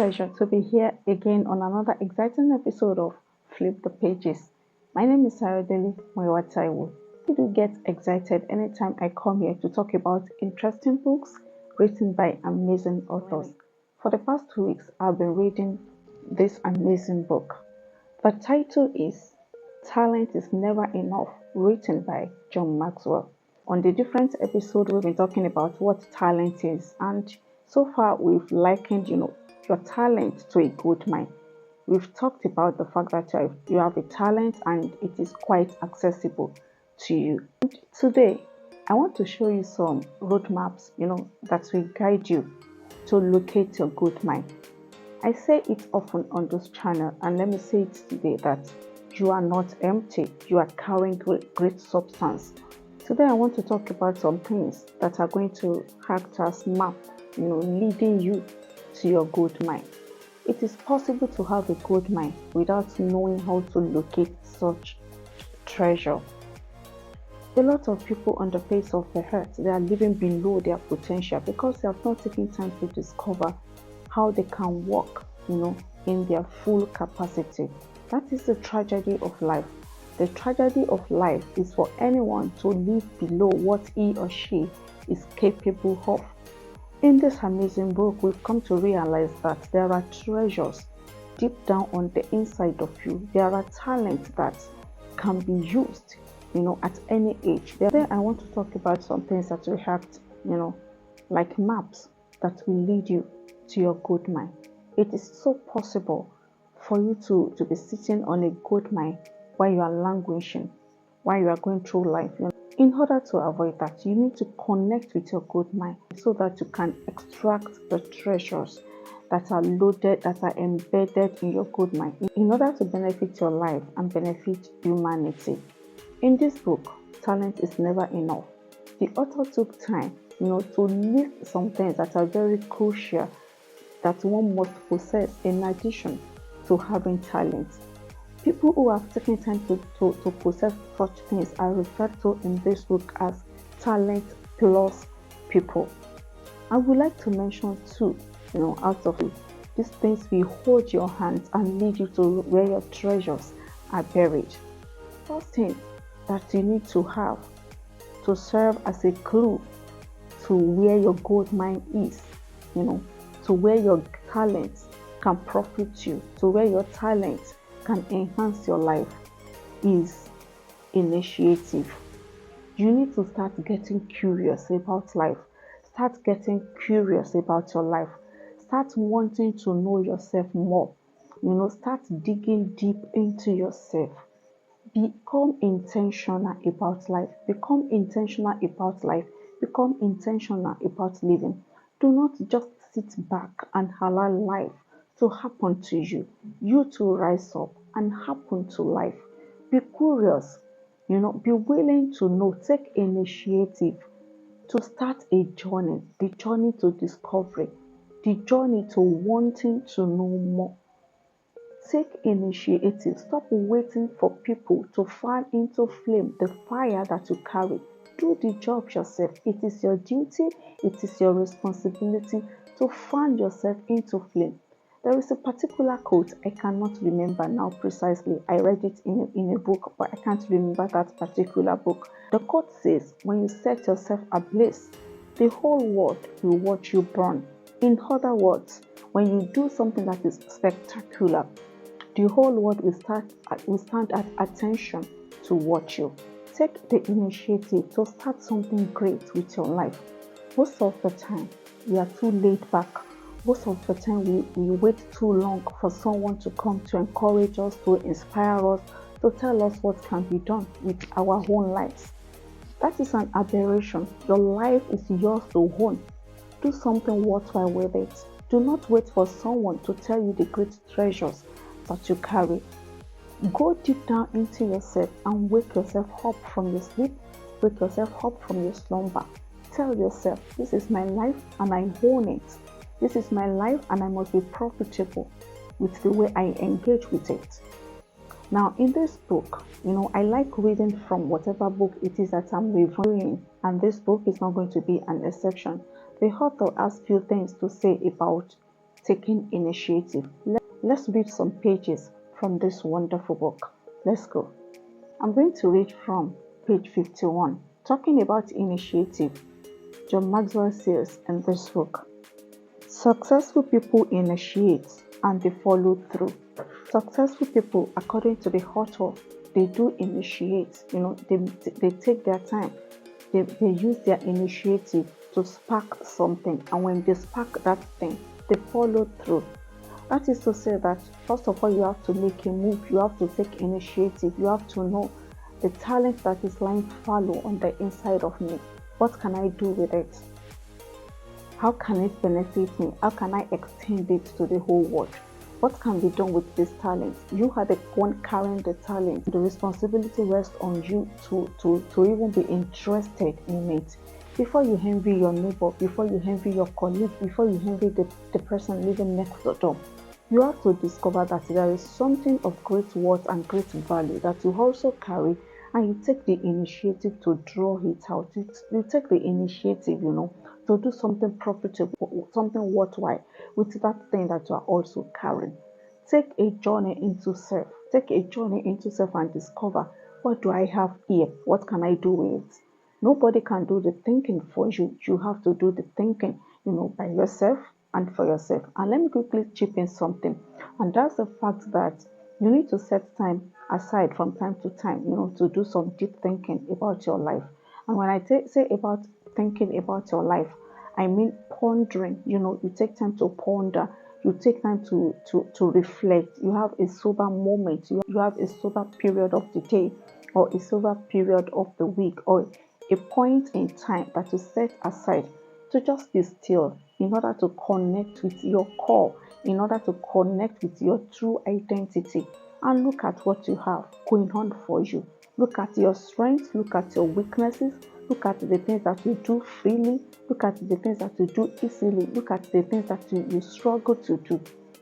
pleasure to be here again on another exciting episode of Flip the Pages. My name is Sarah Deli Moiwataiwo. You do get excited anytime I come here to talk about interesting books written by amazing authors. For the past 2 weeks, I've been reading this amazing book. The title is Talent is Never Enough, written by John Maxwell. On the different episodes, we've been talking about what talent is, and so far we've likened, your talent to a gold mine. We've talked about the fact that you have a talent and it is quite accessible to you. And today, I want to show you some roadmaps, that will guide you to locate your gold mine. I say it often on this channel, and let me say it today that you are not empty, you are carrying great substance. Today I want to talk about some things that are going to act as map, leading you to your gold mine. It is possible to have a gold mine without knowing how to locate such treasure. A lot of people on the face of the earth, they are living below their potential because they have not taken time to discover how they can work, in their full capacity. That is the tragedy of life. The tragedy of life is for anyone to live below what he or she is capable of. In this amazing book, we've come to realize that there are treasures deep down on the inside of you. There are talents that can be used, at any age. Then I want to talk about some things that will act, like maps that will lead you to your gold mine. It is so possible for you to be sitting on a gold mine while you are languishing, while you are going through life. In order to avoid that, you need to connect with your gold mine so that you can extract the treasures that are loaded, that are embedded in your gold mine, in order to benefit your life and benefit humanity. In this book, Talent is Never Enough, the author took time, to list some things that are very crucial that one must possess in addition to having talent. People who have taken time to possess such things are referred to in this book as talent plus people. I would like to mention two, out of these things will hold your hands and lead you to where your treasures are buried. First thing that you need to have to serve as a clue to where your gold mine is, to where your talents can profit you, to where your talents can enhance your life, is initiative. You need to start getting curious about life. Start getting curious about your life. Start wanting to know yourself more. Start digging deep into yourself. Become intentional about life. Become intentional about life. Become intentional about living. Do not just sit back and allow life to happen to you. You to rise up and happen to life. Be curious, be willing to know, take initiative to start a journey, the journey to discovery, the journey to wanting to know more. Take initiative. Stop waiting for people to fan into flame the fire that you carry. Do the job yourself. It is your duty, it is your responsibility to fan yourself into flame. There is a particular quote, I cannot remember now precisely. I read it in a book, but I can't remember that particular book. The quote says, when you set yourself ablaze, the whole world will watch you burn. In other words, when you do something that is spectacular, the whole world will stand at attention to watch you. Take the initiative to start something great with your life. Most of the time, we are too laid back. Most of the time, we wait too long for someone to come to encourage us, to inspire us, to tell us what can be done with our own lives. That is an aberration. Your life is yours to own. Do something worthwhile with it. Do not wait for someone to tell you the great treasures that you carry. Go deep down into yourself and wake yourself up from your sleep. Wake yourself up from your slumber. Tell yourself, this is my life and I own it. This is my life and I must be profitable with the way I engage with it. Now, in this book, I like reading from whatever book it is that I'm reviewing, and this book is not going to be an exception. The author has few things to say about taking initiative. Let's read some pages from this wonderful book. Let's go. I'm going to read from page 51, talking about initiative. John Maxwell says in this book, successful people initiate and they follow through. Successful people, according to the author, they do initiate. They take their time. They use their initiative to spark something, and when they spark that thing, they follow through. That is to say that first of all, you have to make a move. You have to take initiative. You have to know the talent that is lying fallow on the inside of me. What can I do with it? How can it benefit me? How can I extend it to the whole world? What can be done with this talent? You are the one carrying the talent. The responsibility rests on you to even be interested in it. Before you envy your neighbor, before you envy your colleague, before you envy the person living next door, you have to discover that there is something of great worth and great value that you also carry, and you take the initiative to draw it out. You take the initiative, to do something profitable, something worthwhile with that thing that you are also carrying. Take a journey into self. Take a journey into self and discover, what do I have here? What can I do with it? Nobody can do the thinking for you. You have to do the thinking, by yourself and for yourself. And let me quickly chip in something. And that's the fact that you need to set time aside from time to time, to do some deep thinking about your life. And when I say about thinking about your life, I mean pondering. You take time to ponder. You take time to reflect. You have a sober moment. You have a sober period of the day, or a sober period of the week, or a point in time that you set aside to just be still, in order to connect with your core, in order to connect with your true identity, and look at what you have going on for you. Look at your strengths, look at your weaknesses, look at the things that you do freely, look at the things that you do easily, look at the things that you struggle to do.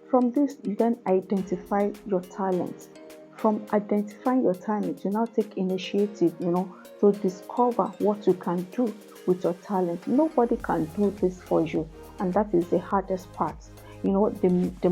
From this, you then identify your talents. From identifying your talent, you now take initiative, to discover what you can do with your talent. Nobody can do this for you, and that is the hardest part. The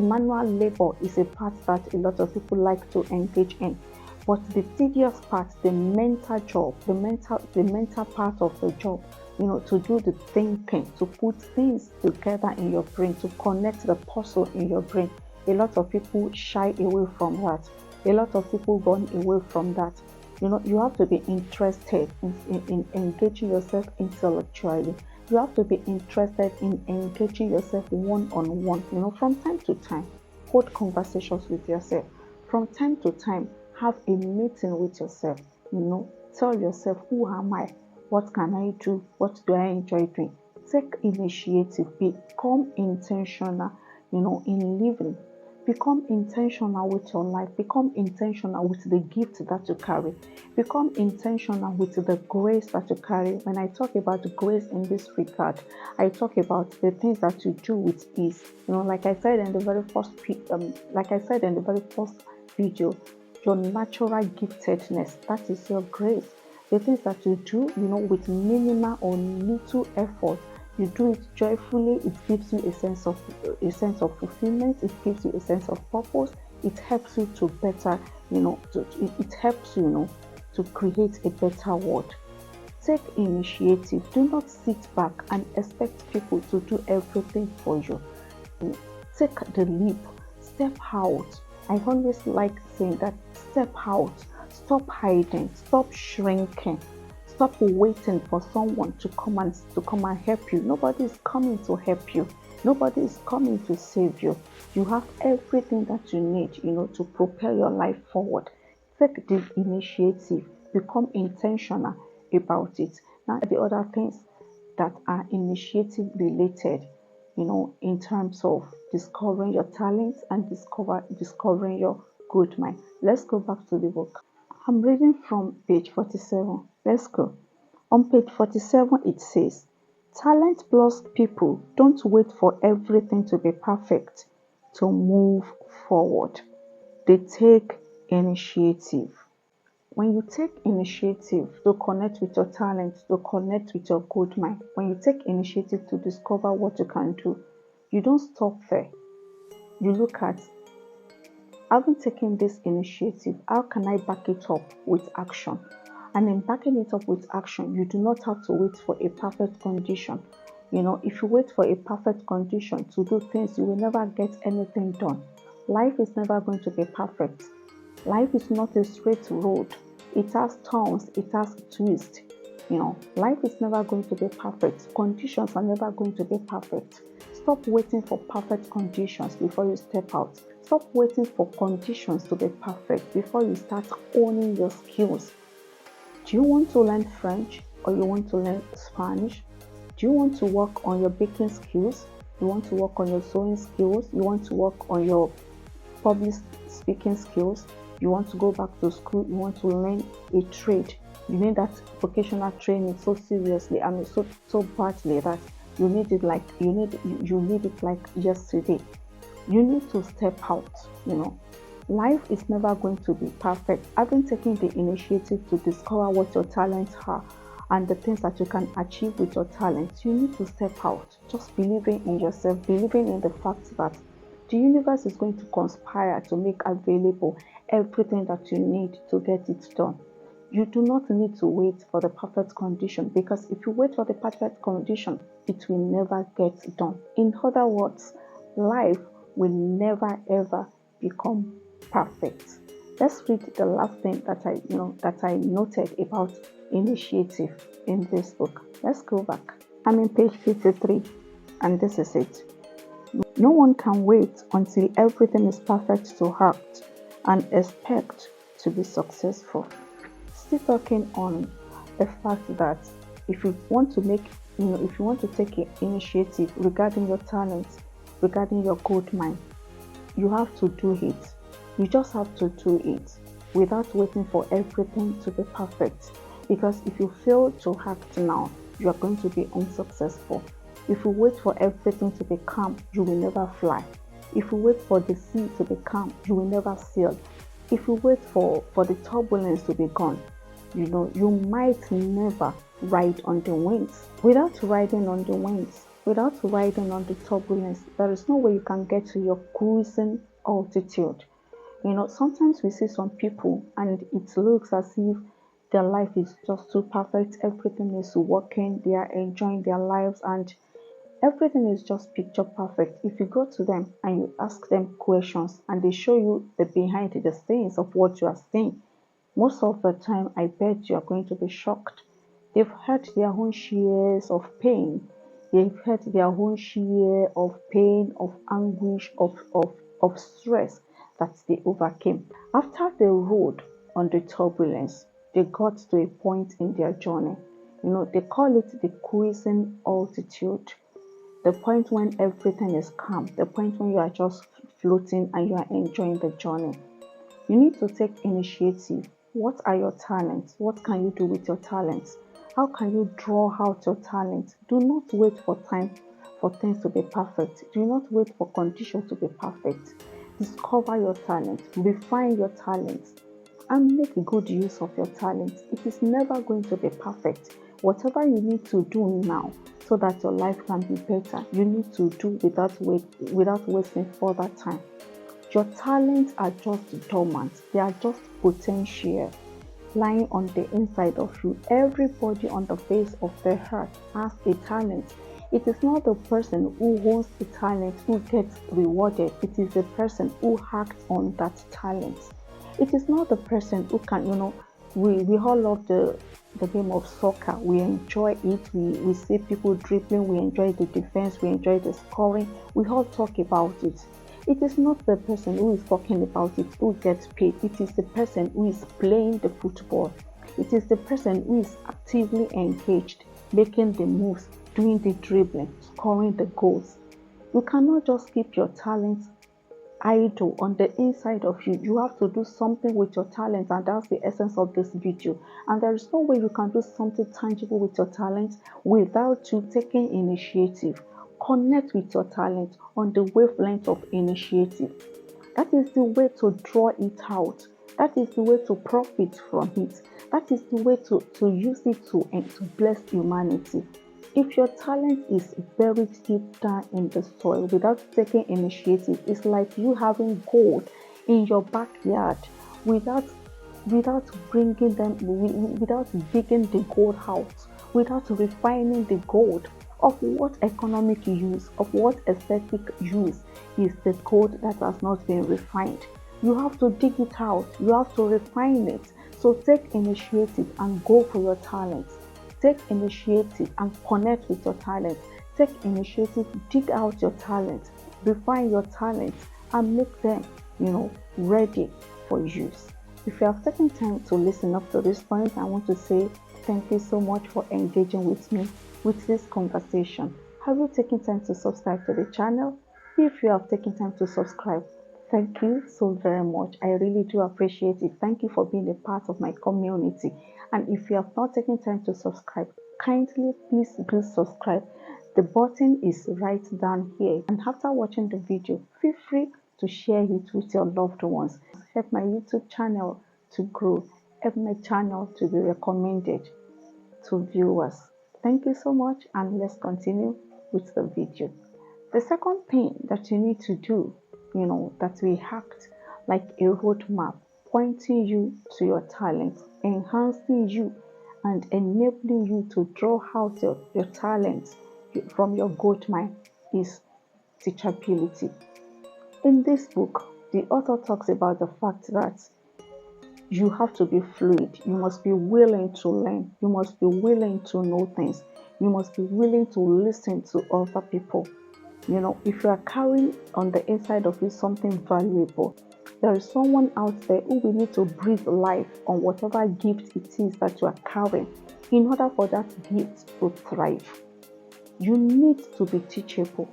manual labor is a part that a lot of people like to engage in. But the tedious part, the mental job, the mental part of the job, to do the thinking, to put things together in your brain, to connect the puzzle in your brain. A lot of people shy away from that. A lot of people run away from that. You have to be interested in engaging yourself intellectually. You have to be interested in engaging yourself one-on-one. From time to time, hold conversations with yourself. From time to time, have a meeting with yourself. Tell yourself, who am I? What can I do? What do I enjoy doing? Take initiative. Become intentional, in living. Become intentional with your life. Become intentional with the gift that you carry. Become intentional with the grace that you carry. When I talk about grace in this regard, I talk about the things that you do with ease. Like I said in the very first video, your natural giftedness, that is your grace. The things that you do, with minimal or little effort. You do it joyfully. It gives you a sense of fulfillment. It gives you a sense of purpose. It helps you to better, it helps you, to create a better world. Take initiative. Do not sit back and expect people to do everything for you. Take the leap. Step out. I always like saying that. Step out. Stop hiding. Stop shrinking. Stop waiting for someone to come and help you. Nobody is coming to help you. Nobody is coming to save you. You have everything that you need, to propel your life forward. Take the initiative. Become intentional about it. Now, the other things that are initiative related, in terms of discovering your talents and discovering your good mind. Let's go back to the book. I'm reading from page 47. Let's go. On page 47, it says, talent plus people don't wait for everything to be perfect to move forward. They take initiative. When you take initiative to connect with your talent, to connect with your good mind, when you take initiative to discover what you can do, You don't stop there. You look at, having taken this initiative, how can I back it up with action? And in backing it up with action, you do not have to wait for a perfect condition. If you wait for a perfect condition to do things, you will never get anything done. Life is never going to be perfect. Life is not a straight road. It has turns, it has twists. Life is never going to be perfect. Conditions are never going to be perfect. Stop waiting for perfect conditions before you step out. Stop waiting for conditions to be perfect before you start owning your skills. Do you want to learn French or you want to learn Spanish? Do you want to work on your baking skills? You want to work on your sewing skills? You want to work on your public speaking skills? You want to go back to school? You want to learn a trade? You need that vocational training so seriously, so badly that you need it like yesterday. You need to step out. Life is never going to be perfect. Having taken the initiative to discover what your talents are and the things that you can achieve with your talents, you need to step out. Just believing in yourself, believing in the fact that the universe is going to conspire to make available everything that you need to get it done. You do not need to wait for the perfect condition, because if you wait for the perfect condition, it will never get done. In other words, life will never ever become perfect. Let's read the last thing that I noted about initiative in this book. Let's go back. I'm in page 53, and this is it. No one can wait until everything is perfect to act and expect to be successful. Still talking on the fact that if you want to take an initiative regarding your talents, regarding your gold mine, you have to do it. You just have to do it without waiting for everything to be perfect. Because if you fail to act now, you are going to be unsuccessful. If you wait for everything to be calm, you will never fly. If you wait for the sea to be calm, you will never sail. If you wait for the turbulence to be gone, you might never ride on the winds. Without riding on the winds, without riding on the turbulence, there is no way you can get to your cruising altitude. Sometimes we see some people and it looks as if their life is just too perfect. Everything is working, they are enjoying their lives, and everything is just picture perfect. If you go to them and you ask them questions and they show you the behind the scenes of what you are seeing, most of the time I bet you are going to be shocked. They've had their own shares of pain. They've had their own share of pain, of anguish, of stress that they overcame. After they rode on the turbulence, they got to a point in their journey. They call it the cruising altitude. The point when everything is calm, the point when you are just floating and you are enjoying the journey. You need to take initiative. What are your talents? What can you do with your talents? How can you draw out your talents? Do not wait for things to be perfect. Do not wait for conditions to be perfect. Discover your talents, refine your talents, and make good use of your talents. It is never going to be perfect. Whatever you need to do now so that your life can be better, you need to do without wasting further time. Your talents are just dormant. They are just potential lying on the inside of you. Everybody on the face of the earth has a talent. It is not the person who owns the talent who gets rewarded. It is the person who acts on that talent. It is not the person who can, we all love the game of soccer. We enjoy it. We see people dribbling. We enjoy the defense. We enjoy the scoring. We all talk about it. It is not the person who is talking about it who gets paid. It is the person who is playing the football. It is the person who is actively engaged, making the moves, doing the dribbling, scoring the goals. You cannot just keep your talents idle on the inside of you. You have to do something with your talents, and that's the essence of this video. And there is no way you can do something tangible with your talents without you taking initiative. Connect with your talent on the wavelength of initiative. That is the way to draw it out. That is the way to profit from it. That is the way to use it to bless humanity. If your talent is buried deep down in the soil without taking initiative, it's like you having gold in your backyard without bringing them, without digging the gold out, without refining the gold. Of what economic use, of what aesthetic use is the gold that has not been refined? You have to dig it out, you have to refine it. So take initiative and go for your talents. Take initiative and connect with your talent. Take initiative, dig out your talent, refine your talents, and make them, ready for use. If you have taken time to listen up to this point, I want to say thank you so much for engaging with me with this conversation. Have you taken time to subscribe to the channel? If you have taken time to subscribe, thank you so very much. I really do appreciate it. Thank you for being a part of my community. And if you have not taken time to subscribe, kindly please do subscribe. The button is right down here. And after watching the video, feel free to share it with your loved ones. Help my YouTube channel to grow. Help my channel to be recommended to viewers. Thank you so much, and let's continue with the video. The second thing that you need to do, that we act like a roadmap, pointing you to your talent, enhancing you, and enabling you to draw out your talents from your gold mine, is teachability. In this book, the author talks about the fact that you have to be fluid. You must be willing to learn. You must be willing to know things. You must be willing to listen to other people. If you are carrying on the inside of you something valuable, there is someone out there who will need to breathe life on whatever gift it is that you are carrying in order for that gift to thrive. You need to be teachable.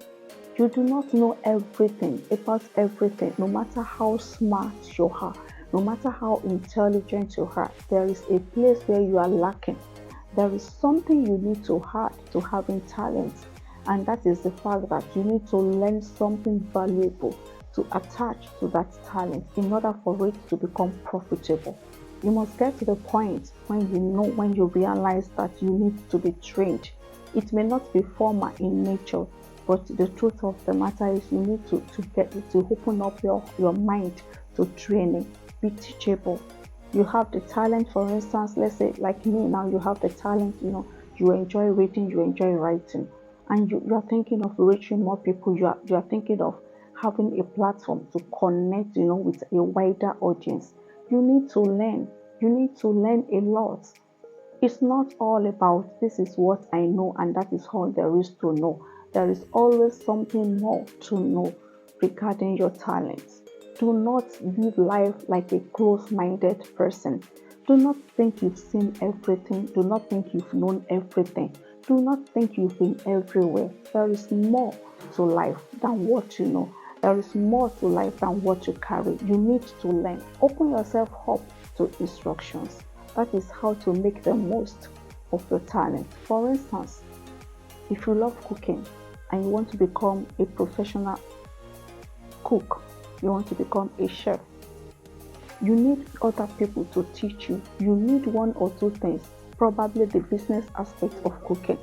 You do not know everything about everything, no matter how smart you are, no matter how intelligent you are. There is a place where you are lacking. There is something you need to add to having talent, and that is the fact that you need to learn something valuable to attach to that talent in order for it to become profitable. You must get to the point when you realize that you need to be trained. It may not be formal in nature, but the truth of the matter is you need to open up your mind to training. Be teachable. You have the talent, for instance, let's say like me now, you have the talent, you enjoy reading, you enjoy writing, and you are thinking of reaching more people. You are thinking of having a platform to connect, with a wider audience. You need to learn. You need to learn a lot. It's not all about this is what I know and that is all there is to know. There is always something more to know regarding your talents. Do not live life like a close-minded person. Do not think you've seen everything. Do not think you've known everything. Do not think you've been everywhere. There is more to life than what you know. There is more to life than what you carry. You need to learn. Open yourself up to instructions. That is how to make the most of your talent. For instance, if you love cooking and you want to become a professional cook, you want to become a chef, you need other people to teach you. You need one or two things, probably the business aspect of cooking.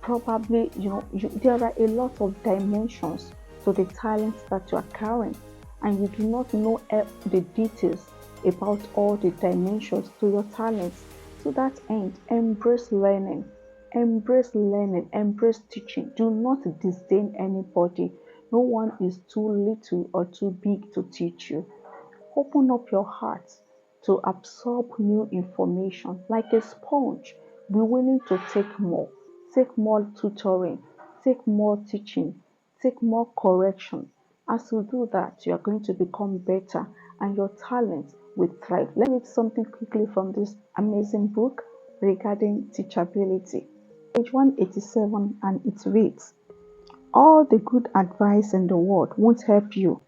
Probably, there are a lot of dimensions to the talents that you are carrying, and you do not know the details about all the dimensions to your talents. To that end, embrace learning, embrace teaching. Do not disdain anybody. No one is too little or too big to teach you. Open up your heart to absorb new information like a sponge. Be willing to take more tutoring, take more teaching, take more correction. As you do that, you are going to become better and your talent will thrive. Let me read something quickly from this amazing book regarding teachability. Page 187, and it reads, all the good advice in the world won't help you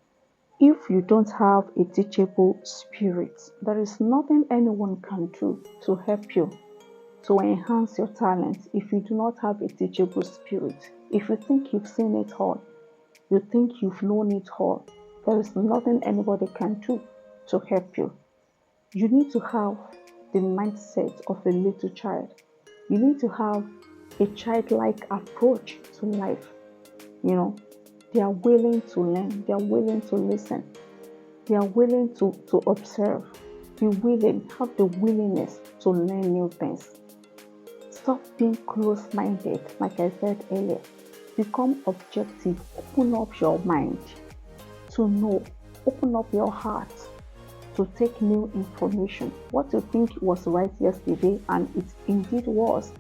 if you don't have a teachable spirit. There is nothing anyone can do to help you to enhance your talent if you do not have a teachable spirit. If you think you've seen it all, you think you've known it all, there is nothing anybody can do to help you. You need to have the mindset of a little child. You need to have a childlike approach to life. You know, they are willing to learn, they are willing to listen, they are willing to observe. Be willing, have the willingness to learn new things. Stop being close minded, like I said earlier. Become objective, open up your mind to know, open up your heart to take new information. What you think was right yesterday, and it indeed was,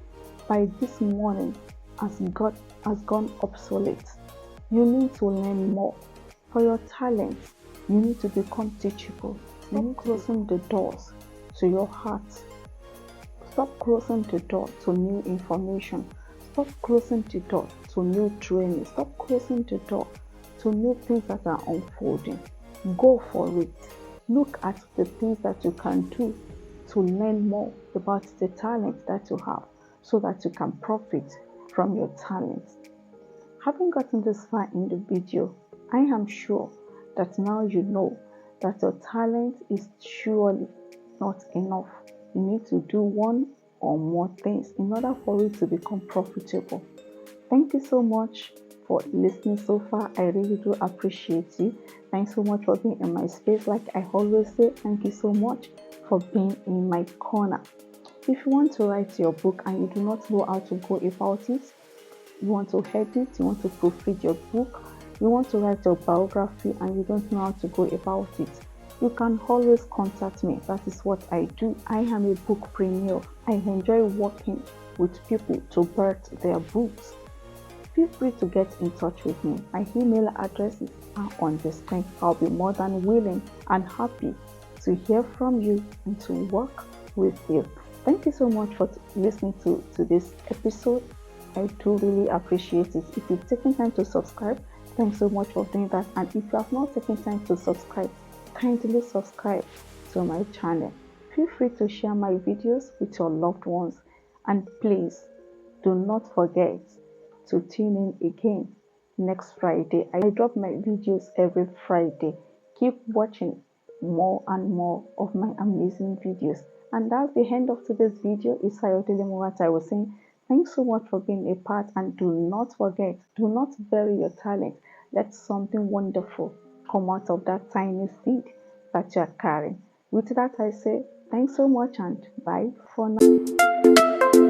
by this morning has gone obsolete. You need to learn more. For your talents, you need to become teachable. Stop closing the doors to your heart. Stop closing the door to new information. Stop closing the door to new training. Stop closing the door to new things that are unfolding. Go for it. Look at the things that you can do to learn more about the talent that you have so that you can profit from your talents. Having gotten this far in the video, I am sure that now you know that your talent is surely not enough. You need to do one or more things in order for it to become profitable. Thank you so much for listening so far. I really do appreciate you. Thanks so much for being in my space. Like I always say, thank you so much for being in my corner. If you want to write your book and you do not know how to go about it, you want to edit, you want to proofread your book, you want to write your biography and you don't know how to go about it, you can always contact me. That is what I do. I am a bookpreneur. I enjoy working with people to birth their books. Feel free to get in touch with me. My email addresses are on the screen. I'll be more than willing and happy to hear from you and to work with you. Thank you so much for listening to this episode. I do really appreciate it. If you've taken time to subscribe, thanks so much for doing that. And if you have not taken time to subscribe, kindly subscribe to my channel. Feel free to share my videos with your loved ones. And please do not forget to tune in again next Friday. I drop my videos every Friday. Keep watching more and more of my amazing videos. And that's the end of today's video. It's what I was saying. Thanks so much for being a part, and do not forget, do not bury your talent. Let something wonderful come out of that tiny seed that you're carrying. With that, I say thanks so much and bye for now.